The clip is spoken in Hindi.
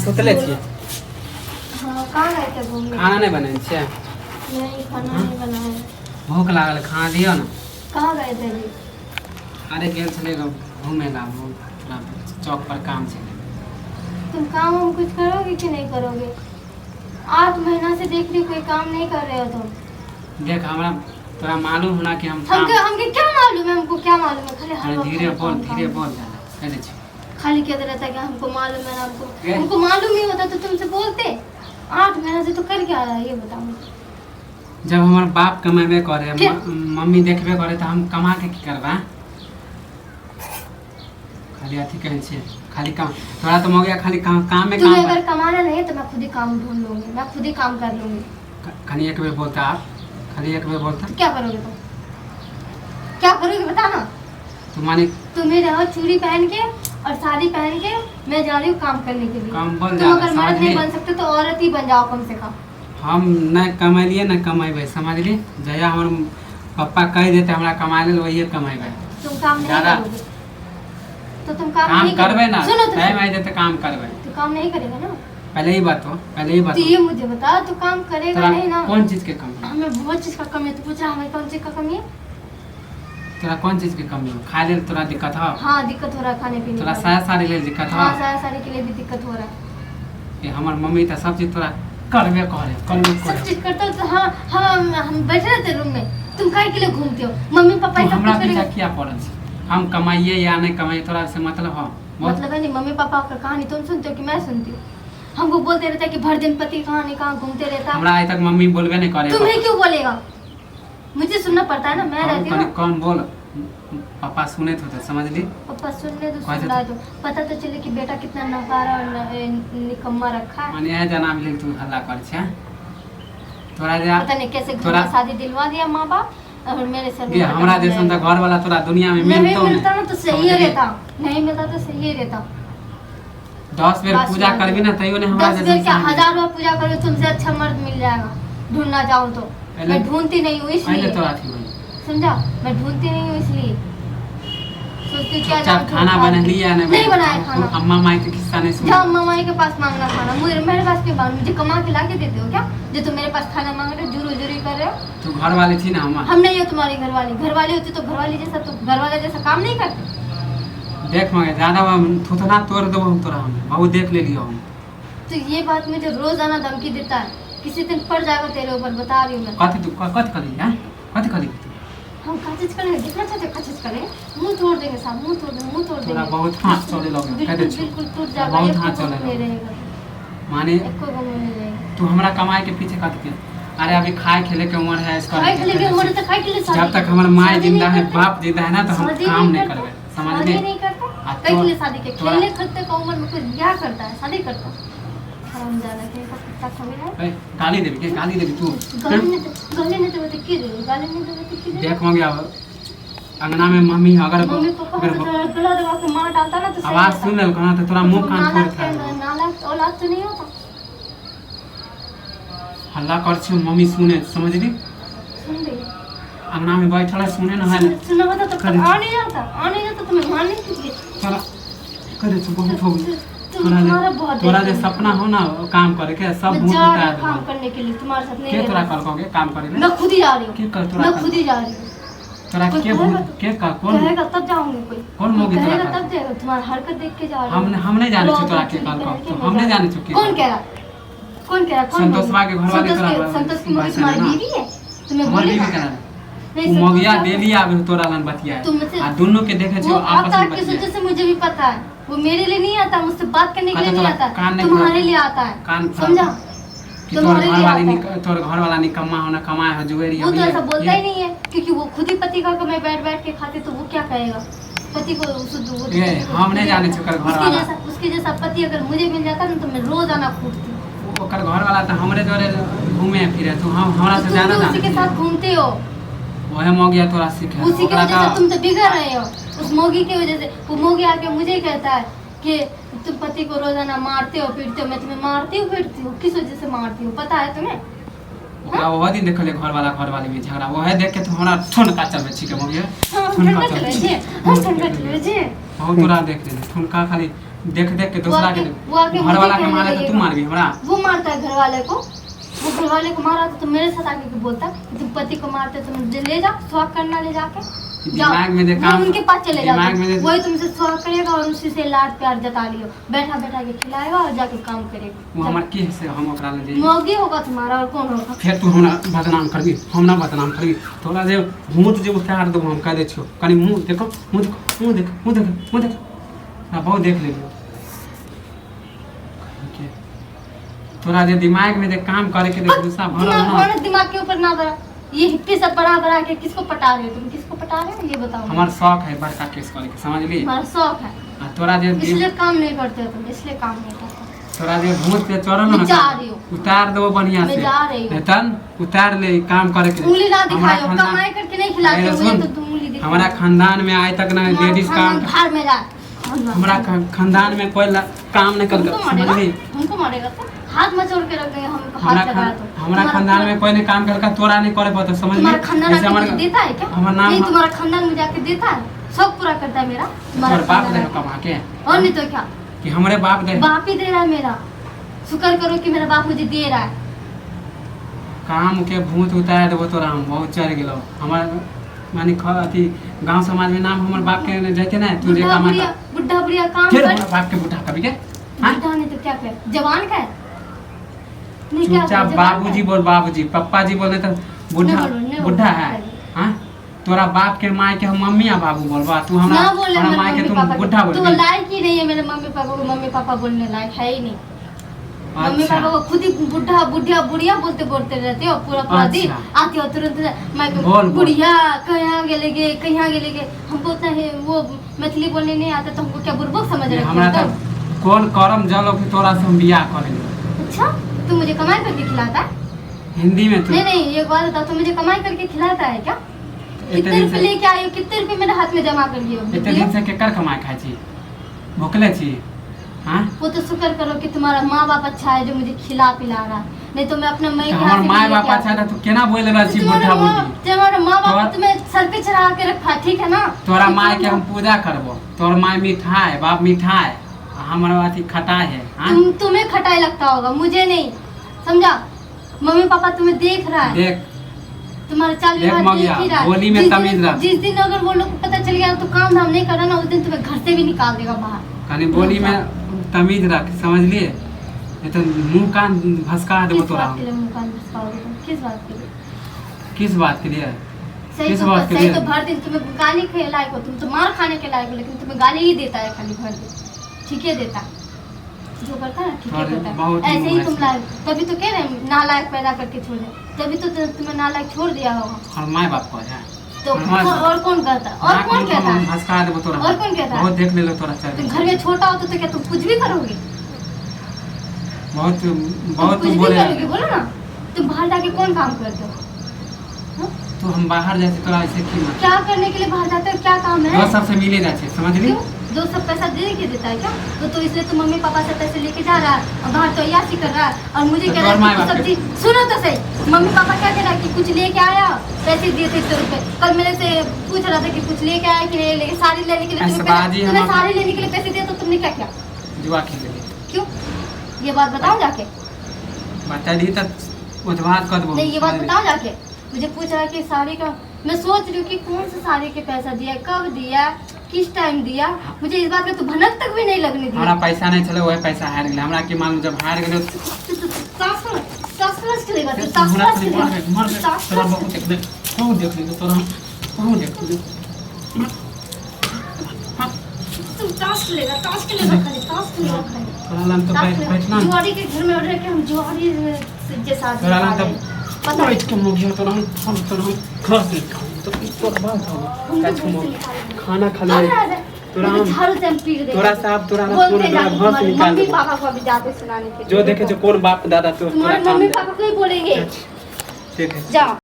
सुतले छी। हां कहां गए थे घूमने? खाना नहीं बने छे? नहीं खाना नहीं बना है। भूख लागल खाना दियो ना। कहां गए थे जी? अरे गेल छले घूमे ला थोड़ा चौक पर काम छे। तुम काम हम कुछ करोगे कि नहीं करोगे? 8 महीना से देख रही कोई काम नहीं कर रहे हो तुम। देख हमरा तोरा मालूम होना कि हम हमके क्या मालूम है? हमको क्या मालूम है? खाली हर वक्त धीरे बोल कह दे छी। खाली कहते रहता है कि हमको मालूम है। हमको मालूम ही होता तो तुमसे बोलते। 8 महीना से तो कर क्या रहा है ये बताओ मुझे। जब हमार बाप कमेबे करे मम्मी देखबे करे तो हम कमा के की करबा? खाली अथी कहे छे खाली काम तोरा तो हो गया खाली काम में तुम्हें काम। अगर कमाना नहीं है तो मैं खुद ही काम ढूंढ लूंगी। मैं खुद ही काम कर लूंगी। खाली एक बार बोलता आप खाली एक बार बोलता तो क्या करोगे तुम? क्या करोगे बता ना। तुम्हारी तुम्हें रहो चूड़ी पहन के और साड़ी पहन के मैं जा रही हूँ काम करने के लिए। काम बोल तुम अगर मर्द नहीं बन सकते तो औरत ही बन जाओ कम से कम। हम न कमेलिए न कमेबे समझली। जया हमर पापा कह देते हमरा कमाए ले वही कमेबे। तुम काम नहीं करोगे तो तुम काम नहीं करबे ना। सुनो तो टाइम आई देते काम करबे। तो काम नहीं करेगा ना। पहले ही बात हो तो ये मुझे बता तू काम करेगा नहीं ना। कौन चीज के कमी है? हमें बहुत चीज का कमी है। तू पूछा हमें कौन चीज का कमी है? तोरा कौन चीज की कमी हो? खाए ले तोरा दिक्कत हो? हाँ दिक्कत हो रहा है खाने पीने तोरा का। साया साड़ी ले दिक्कत हो? हाँ साया साड़ी के लिए भी दिक्कत हो रहा है। ये हमर मम्मी तो सब चीज तोरा करबे करे सब चीज करता हो तो हाँ हम बैठे रहते रूम में। तुम काहे के लिए घूमते हो? मम्मी पापा सब हमरा कुछ पीछा करेंगे। किया पड़ल छै? हम कमाइए या नहीं कमाइए तोरा से मतलब हो? मतलब है नहीं मम्मी पापा का कहानी तुम सुनते हो कि मैं सुनती हूँ? हमको बोलते रहता है कि भर दिन पति कहानी कहाँ घूमते रहता है। हमरा आज तक मम्मी बोलबे नहीं करे। तुम्हें क्यों बोलेगा? मुझे सुनना पड़ता है ना। मैं रहती हूँ। कौन बोल पापा सुने थे समझली। पापा सुनने तो सुन रहा है तो पता तो चले कि बेटा कितना नकारा और निकम्मा रखा है। माने जनाब ले तू हल्ला कर छे। तोरा जा पता नहीं कैसे घर में शादी दिलवा दिया माँ बाप और मेरे सर के हमरा जैसन त घर वाला तोरा दुनिया में नहीं मिलतो मिलता ना तो सही रहता। नहीं मिलता तो सही रहता। 10 बेर पूजा करबी ना तइयो नहीं हमरा 10 बेर क्या 1000 बार पूजा करो तुमसे अच्छा मर्द मिल जाएगा ढूंढना चाहूँ तो। मैं ढूंढती नहीं हूँ इसलिए। तो आथी भाई समझा? मैं ढूंढती नहीं हूँ इसलिए सोचती क्या अच्छा खाना बना लिया नहीं बनाया खाना। अम्मा माई के किस्सा नहीं सुन। जाओ अम्मा के पास मांगना खाना। मेरे पास क्यों मांग? मुझे कमा के ला के देते हो क्या जो तुम मेरे पास खाना मांग रहे हो? जुरू कर रहे हो? तू घर वाली थी ना हम नहीं हो तुम्हारी घरवाली होती तो घरवाली जैसा तो घरवाला जैसा काम नहीं करते। देख मगे ज्यादा थुथना तोड़ देबो हम तोरा हम बहुत देख ले लियो हम। तो ये बात मुझे रोजाना धमकी देता है। किसी दिन पड़ जाएगा तेरे ऊपर बता रही हूँ मैं। कथि तू कथि करी है? कथि करी तू? हम काचिज करेंगे देखना चाहते हो काचिज करें? मुंह तोड़ देंगे साहब मुंह तोड़ देंगे। तोरा बहुत हाथ चले लगे कह दे छी। बिल्कुल टूट जाएगा। बहुत हाथ चले नहीं रहेगा माने एको गम नहीं रहेगा। तू हमरा कमाए के पीछे कथि के? अरे अभी खाए खेले के उम्र है इसका। खाए खेले के उम्र तो खाए खेले जब तक हमार माँ जिंदा है बाप जिंदा है ना तो हम काम नहीं करबे समझ शादी ले। नहीं करता कई के लिए शादी के खेलने खर्चे का उम्र में कोई क्या करता है? शादी करता हम ज्यादा के कुत्ता खा है। गाली देबी के गाली देबी तू? गाली नहीं तो की दे गाली नहीं तो की दे। देख मंगे अब अंगना में मम्मी अगर मम्मी पापा को गला दबा के मार डालता ना तो आवाज सुन ले कहना तो तोरा मुंह कान फोड़ खा। नालायक औलाद तो नहीं होता। हल्ला कर छी मम्मी सुने समझली। सुन रही अंगना में बैठल है सुने ना है सुना होता तो आ नहीं जाता तुम्हें मारने के लिए। चला करे तू बहुत हो गई। तोरा जे सपना हो ना काम करे के सब भूत बता दे काम करने के लिए तुम्हारे साथ नहीं के तोरा कर कोगे काम करे मैं खुद ही जा रही हूं। के कर तोरा मैं खुद ही जा रही हूं। तोरा के भूत के का कौन कहेगा तब जाऊंगी कोई कौन मोगी तोरा कहेगा तब जाएगा। तुम्हारा हरकत देख के जा रही हूं। हम नहीं जाने छी तोरा के काल को हम नहीं जाने छी कौन कह रहा संतोषवा के घर वाले तोरा संतोष की मोगी तुम्हारी बीवी है? तुम्हें हमारी बोली बीवी करा मोगिया डेली आवे तोरा लन बतिया आ दोनों के देखे छी आपस में किस वजह से मुझे भी पता है। वो मेरे लिए नहीं आता मुझसे बात करने के लिए नहीं आता तुम्हारे लिए आता है। समझा? तोर घर वाला निकम्मा होना कमाए हो जुएरी वो तो ऐसा बोलता ही नहीं है क्योंकि वो खुद ही पति का मैं बैठ के खाते तो वो क्या कहेगा? पति को हम नहीं जाने छी घर वाला उसके जैसा पति अगर मुझे मिल जाता ना तो मैं रोज आना कूदती। ओकर घर वाला तो हमरे जोरे घूमे फिरे तू हमरा से ज्यादा उसी के साथ घूमते हो। वह मोगिया तोरा सीखे उसी की वजह से तुम तो बिगड़ रहे हो। उस मोगी की वजह से वो मोगी आके मुझे कहता है कि तुम पति को रोजाना मारते हो पीटते हो। मैं तुम्हें मारती हूँ पीटती हूँ किस वजह से मारती हूँ पता है तुम्हें? वो दिन देखले घर वाली में झगड़ा वो है देख के तो हमरा ठुनका चलबे छी के मोगिया ठुनका चलबे छी ठुनका चलबे छी बहुत तोरा देख ले ठुनका खाली देख देख के दूसरा के वो आके घर मुझे वाला के कहने मारे तो लगेगा। तू मार भी हमरा। वो मारता है घर वाले को, वो घर वाले को मारा तो मेरे साथ आके के बोलता है तुम पति को मारते तुम ले जाओ स्वाग करना ले जाके जाओ। दिमाग में देख वो उनके पास चले जाओ, दिमाग में वही तुमसे स्वाग करेगा और उसी से लाड प्यार जता लियो, बैठा बैठा के खिलाएगा और जाके काम वो करेगा। हमर की से हम ओकरा ले जाई। मौगी होगा तुम्हारा और कौन होगा? फिर तू हमरा बदनाम करबी, हम ना बदनाम करबी। तोरा जे भूत जे उतार दो हम कह दे छियो कनी मुंह देखो, मुंह देखो, मुंह देखो, मुंह देखो, मुंह देखो। ना बहुत देख लेलियो। तोरा जे दिमाग में जे काम करे के देख गुस्सा भरल दिमाग ना। दिमाग के ऊपर ना बड़ा, ये हिप्पी सब बड़ा बड़ा के किसको पटा रहे हो तुम? किसको पटा रहे हो ये बताओ। हमार शौक है बड़का केस करे के, समझ ली? हमारा शौक है, आ तोरा जे इसलिए काम नहीं करते हो तुम, इसलिए काम नहीं करते। तोरा जे भूत पे चढ़ल मैं ना जा रही हूँ। उतार दो बढ़िया मैं से। जा रही हूँ। तन उतार ले काम करे के। उंगली ना हमारा दिखाओ, खानदान- कमाई करके नहीं खिलाते अरे हो सुन, मुझे तो तुम उंगली दिखाओ। हमारा खानदान में आज तक ना लेडीज काम, घर में जा। हमारा खानदान में कोई काम नहीं कर हमको मारेगा, समझ ली? हमको मारेगा तो हाथ मचोड़ के रख देंगे हम, हमारा हाथ लगाया तो। हमारा खानदान में कोई नहीं काम करका, तोरा नहीं करे पता, समझ ली? तुम्हारा खानदान जैसे आके हमारा मुझे देता है क्या? हमारा नाम नहीं तुम्हारा खानदान मुझे आके देता है, सब पूरा करता है मेरा तुम्हारे बाप खानदान दे आके। कमा के और नहीं तो क्या, कि हमारे बाप दे बाप ही दे रहा है मेरा। शुक्र करो कि मेरा बाप मुझे दे रहा है। काम के भूत उतार देबो तोरा, हम बहुत चढ़ गेलो। हमार मानी अथी गांव समाज में नाम हमर बाप के जैते ना तू जे कमा बुढ़ा बुढ़िया काम फिर कर। हमारा बाप के बुढ़ा कभी के हां बुढ़ा नहीं तो क्या कर, जवान का है नहीं क्या चुपचाप करे, जवान का बाबूजी है। बोल, बाबूजी पप्पा जी बोले तो बुढ़ा नहीं बोलो, नहीं बुढ़ा बोलो। है। हाँ तोरा बाप के माय के हम मम्मी आ बाबू बोलबा, तू हमरा ना बोले हमरा मेरे माय के मम्मी तुम पापा बुढ़ा तो बोल। लायक ही नहीं है मेरे मम्मी पापा को, मम्मी पापा बोलने लायक है ही नहीं। मम्मी अच्छा पापा को खुद ही बुढ़ा बुढ़िया बुढ़िया बोलते बोलते रहते हो पूरा पूरा दिन। अच्छा। आती हो तुरंत मैं बोल, बोल। बुढ़िया कहाँ गेले गे कहाँ गेले गे, हमको उतना है वो मैथिली बोलने नहीं आता तो हमको क्या बुर्बक समझ रहे हमरा हो? तो कौन करम जलो कि तोरा से हम बियाह करेंगे। अच्छा तू मुझे कमाई करके खिलाता है? हिंदी में तू नहीं नहीं ये बात बताओ, तू मुझे कमाई करके खिलाता है क्या? इतने कितने दिन रुपए से लेके आई हो, कितने रुपए मेरे हाथ में जमा कर लिए हो? इतने दिन से केकर कमाई खाई छी, भूखले छी? हाँ वो तो शुक्र करो कि तुम्हारा माँ बाप अच्छा है जो मुझे खिला पिला रहा है, नहीं तो मैं अपने माई के हमार हाथ से माय लेके बाप अच्छा आती। था तू केना बोल रहा छी बुढ़ा बुढ़ी? तुम्हारा माँ बाप तोरा- तुम्हें सर पे चढ़ा के रखा, ठीक है ना? तोरा माय के हम पूजा करबो, तोर माय मीठा है, बाप मीठा है, हमारा अथी खटाई है। हाँ तुम्हें खटाई लगता होगा, मुझे नहीं, समझा? मम्मी पापा तुम्हें देख रहा है, देख तुम्हारा चाल देख व्यवहार मौगिया, देख ही रहा है। बोली में तमीज रख। जिस दिन अगर वो लोग को पता चल गया तो काम धाम नहीं करना ना, उस दिन तुम्हें घर से भी निकाल देगा बाहर। कनी बोली में तमीज रख, समझ लिए? ये तो मुंह कान भसका देबो किस तोरा। बात के लिए मुंह कान भसकाओगे तुम? किस बात के लिए? किस बात के लिए? सही किस तो बात के सही लिए? तो भर दिन तुम्हें गाली के लायक हो, तुम तो मार खाने के लायक हो, लेकिन तुम्हें गाली ही देता है खाली भर दिन। ठीक है देता है जो करता है ना, ठीक है अरे करता बहुत है। ही ऐसे ही तुम ऐसे। लायक, तभी तो कह रहे हैं नालायक पैदा करके छोड़ दे, तभी तो तुम्हें नालायक छोड़ दिया होगा। और माय बाप को है तो हाँ, और कौन कहता है? और कौन कहता है? भसका देबो तोरा। और कौन कहता है? बहुत देख ले लो तोरा चल। तुम घर में छोटा हो तो क्या तुम कुछ भी करोगे? बहुत तुम बहुत कुछ तू भी बोले। करोगे, बोलो ना। तुम बाहर जाके कौन काम करते हो? तू हम बाहर जाते तोरा ऐसे की मत। क्या करने के लिए बाहर जाते हो? क्या काम है? दोस्त सबसे मिले जाते, समझ ली? क्यों? दोस्त सब पैसा दे के देता है क्या? तो इसलिए तो मम्मी पापा से पैसे लेके जा रहा है और बाहर तो अय्याशी कर रहा है और मुझे तो कह रहा और माँ है कि बाप सब्जी। सुनो तो सही, मम्मी पापा क्या कह रहा है कि कुछ लेके आया, पैसे दिए थे 100 रुपए। कल मेरे से पूछ रहा था कि कुछ लेके आया कि नहीं लेके, साड़ी लेने के लिए ऐसे तुम्हें बाजी तुम्हें हम- साड़ी लेने के लिए पैसे दिए तो तुमने क्या किया? जुआ खेल ले क्यों? ये बात बताओ जाके। बता दी तब उधवात कर दो। नहीं ये बात बताओ जाके। मुझे पूछ रहा है कि साड़ी का, मैं सोच रही हूँ कि कौन सा साड़ी के पैसा दिया, कब दिया, किस टाइम दिया, मुझे इस बात का तो भनक तक भी नहीं लगने हमारा दिया। पैसा नहीं चले, वही पैसा हार गेल। हमरा की मालूम जब हार गेल सास चलेगा तो सास हमरा से चलेगा। मर मर सास तोरा बहुत देख ले, बहुत देख ले तोरा, बहुत देख ले। तुम ताश खेलेगा, ताश खेलेगा खाली, ताश खेलेगा खाली। तोरा लान तो बैठना जुआरी के घर में रह के हम जुआरी जैसा तोरा लान तो पता है। बैठ के मुगिया तोरा हम तोरा खा के खाऊं तो तोरा बात हो काच को खाना खा ले तोरा हम झाड़ू से हम पीट देंगे। तोरा साहब तोरा ना बोलते पूरा जाके भस तुम्हारे निकाल मम्मी दे। पापा को अभी जाते सुनाने के लिए। जो देखे जो कौन बाप दादा तो तुम्हारे तोरा काम मम्मी दे। पापा को ही बोलेंगे। ठीक है जाओ।